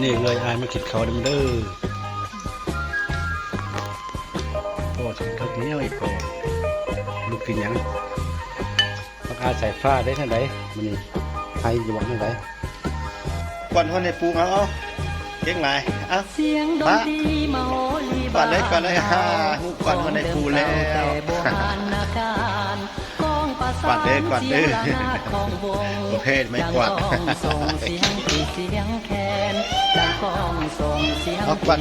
นี่เลยอายมากินเขาวเด้อโปรดถึงเขาเหนียวอีกโปรดลูกกินยังราคาใส่ฟ้าได้เท่าไหร่มันนี่ไอ้อยู่วังเท่าไหร่ก่อนคนในปูเอาเก่งไรเอามาก่อนเลยฮ่าก่อนคนในปูแล้วก่อนเด้อประเภทไม่กวาดเอากวาด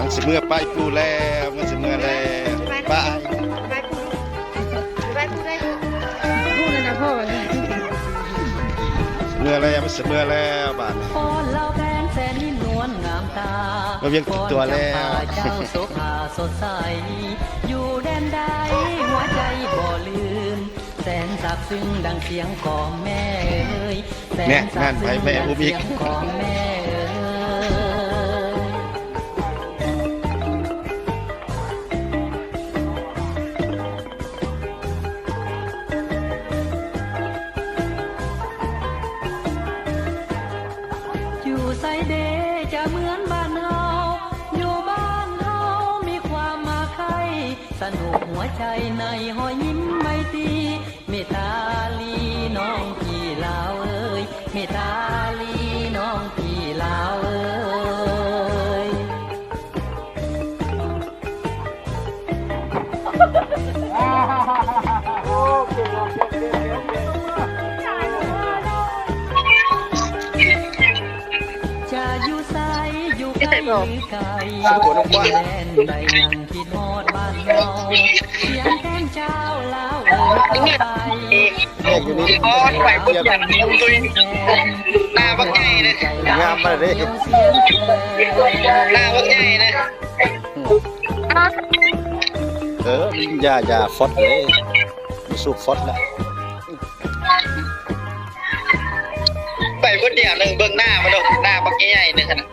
มันสิเมื่อไปปูแล้วมันสิเมื่อแล้วไปพูดเลยนะพ่อวันนี้เมื่อแล้วมันสิเมื่อแล้วบ้านเราเวียนตัวแล้วเจ้าโสภาสดใสอยู่แดนใดหัวใจบ่ลืมแสนซาบซึ้งดังเสียงของแม่เอ๋ยแสนซาบซึ้งดังเสียงของแม่เอ๋ยอยู่ไซเดจะเหมือนบ้านเฮาอยู่บ้านเฮามีความมาใครสนุกหัวใจในหอยยิ้มไม่ตีเมตาลีน้องพี่ลาวเอ้ยเมตาลีน้องพี่ลาวเอ้ยจะอยู่ไสอยู่ไกลหรือไกลแดนใดนั่งคิดฮอดบ้านเฮาเสียงแทนเจ้าลาวเอ๋ยเข้าไปอยู่นี่ไปเยี่ยมตุยหน้าบักใหญ่เลยงามมาเลยหน้าบักใหญ่เลยอย่าฟอดเลยมีสูบฟอดละไปคนเดียวหนึ่งเบื้องหน้ามาดูหน้าบักใหญ่เลยขนาด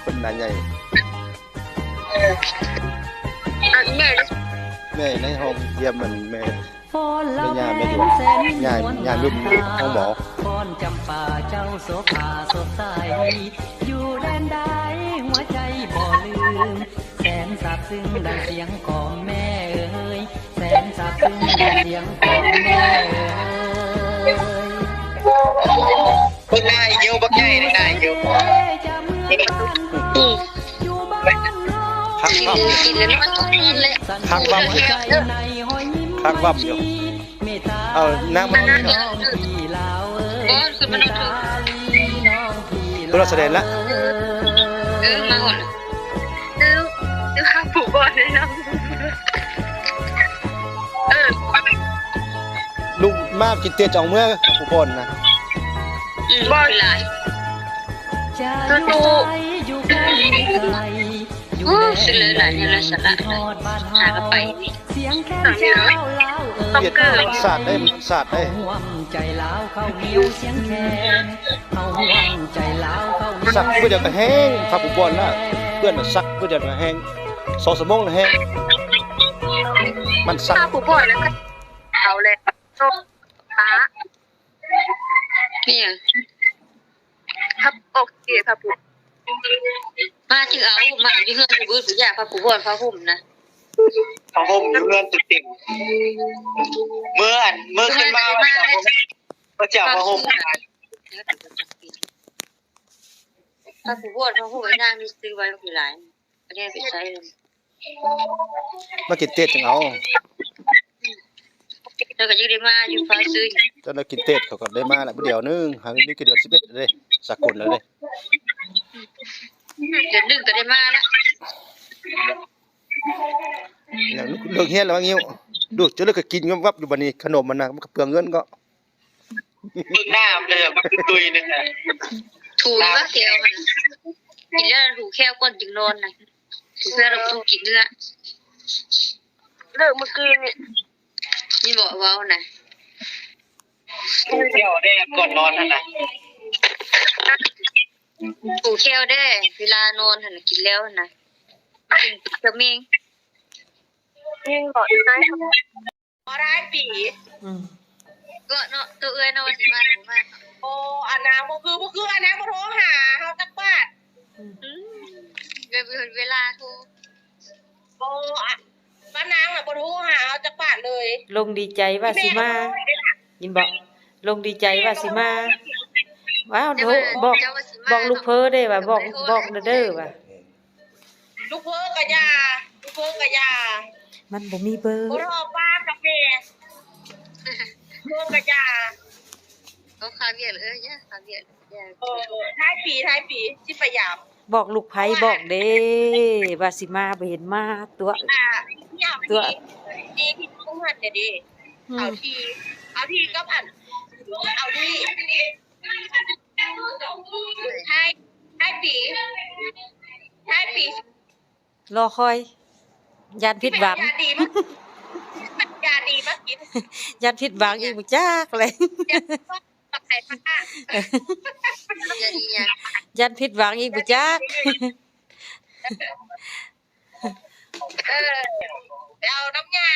คนหน้าใหญ่แม่ในห้องเยี่ยมมันแม่ยาไม่อยู่ยารุ่นห้องหมอพรจำป่าเจ้าโสภาสดใสอยู่แดนใดหัวใจบ่ลืมแสนซาบซึ้งดังเสียงของแม่เอ๋ยแสนซาบซึ้งดังเสียงของแม่เอ๋ยคนหน้าเยี่ยวบักใหญ่เลยหน้าเยี่ยวข้างวับข้างวับข้างวับอยู่เอานั่งมาตัวเราแสดงละมาก่อนดูข้าผูกบอลเลยนะลุงมากินเตี้ยจ่องเมื่อผู้คนนะบอลหลายดูสิเลยหลายเนี่ยละสละหากไปเสียงแค่เจ้าเล่าเบียดศาสตร์ได้ห่วงใจลาวเข้าเหนียวเสียงแคนเอาห่วงใจลาวเข้าสักเพื่อจะแห้งครับผู้บอลนะเพื่อนสักเพื่อจะแห้ง2 ชั่วโมงแห้งมันสักผู้บอลแล้วก็เอาเลยชอบฟ้านี่ทับอกเสียครับผมมาจึงเอามาอยู่เฮือนอยู่บื้อผู้ใหญ่พระผู้บอลพระหุ่มนะพระหุ่มอยู่เฮือนตึกติ่งเมื่อขึ้นมาพระเจ้าพระหุ่มพระผู้บอลพระหุ่มไอ้นางนี่ซื้อไว้ก็คือหลายประเทศไปใช้เลยมากินเตี้ยจังเอาแล้วก็ยังได้มาอยู่ฟ้าซื้อตอนเรากินเตี้ยเขาก็ได้มาแล้วเดี๋ยวนึงหามีกี่เดือน11เลยสักคนแล้วเลยเดือน1ก็ได้มาแล้วเลิกเฮียนแล้วงี้ดูจะเลิกก็กินงับอยู่บัดนี้ขนมมันนะมันก็เปลืองเงินก็หน้าเลยมันคือตุยนึงน่ะถูกว่าแก้วมันกินแล้วถูกแค่ก่อนจึงนอนน่ะถูกแล้วเราต้องกินเนื้อเลิกเมื่อคืนนี่บอกว่าน่ะเที่ยวได้ก่อนนอนนั่นน่ะถูกแค่ได้เวลานอนหั่นกินแล้วน่ะกินจะเมงยังบ่ได้บ่ได้ปี ก็เนาะตัวเอ้ยเนาะสิมาหรือบ่มา โอ้อันนางบ่คืออันนางบ่โทรหาเฮาจักบาท เวลาโทร โอ้อะป้านางน่ะบ่โทรหาเฮาจักบาทเลย ลงดีใจว่าสิมายินบอกลงดีใจว่าสิมาว้าวโทรบอกลูกเพ้อได้ว่าบอกเด้อว่า ลูกเพิ่นก็ยาลูกเพิ่นก็ยา มันบ่มีเบอร์ บ่รอป้ากับแม่เพิ่นก็ยา เขาคาเวียร์ย่าคาเวียร์ย่า ท้ายปีสิพยายาม บอกลูกไผบอกเด้ว่าสิมาบ่เห็นมาตัว ตัวดีที่ต้องหันดิเอาที่ก็ผ่านเอาที่ให้ปี รอคอยยันผิดหวัง ยาดีมากกิน ยันผิดหวังอีกบ่จักเลย ปักไข่ปลา อย่าดีอย่าง ยันผิดหวังอีกบ่จัก เอาน้ำยา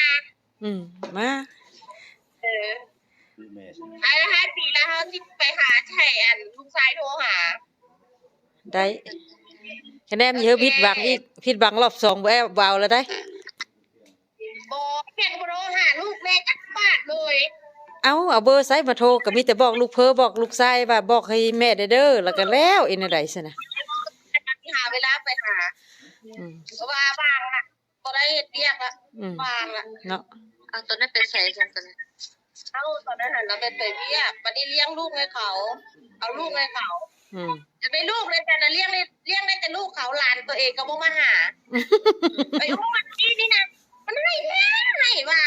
มา ให้ปีแล้วเขาที่ไปหาแฉนลุงชายโทรหา ได้คะแนนเยอะผิดหวังอีกผิดหวังรอบ2บ่เอาแล้วได้ บอกแค่โทรหาลูกแม่จักบาทเลย เอาเบอร์ไซมาโทรก็มีแต่บอกลูกเพ้อบอกลูกชายว่าบอกให้แม่เด้อแล้วก็แล้วอินอะไรซะนะ หาเวลาไปหาว่าบางอ่ะก็ได้เรียกละบางอ่ะ เนาะ เอาตอนนั้นเป็นใส่จังกัน ตอนนั้นเราเป็นเรียกวันนี้เลี้ยงลูกให้เขาเอาลูกให้เขาจะได้ลูกเลยแต่เลี้ยงได้แต่ลูกเขาหลานตัวเองก็บ่มาหาไปโอ้มันนี่นะมันให้มา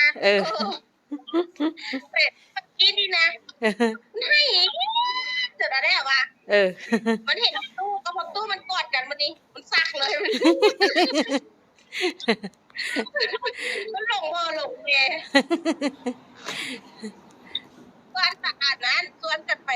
เป็ดเมื่อกี้นี่นะให้เสร็จแล้วได้ป่ะมันเห็นตู้กับตู้มันกอดกันวันนี้มันซักเลยมันหลงพ่อหลงแม่ส่วนสะอาดนั้นส่วนกันไป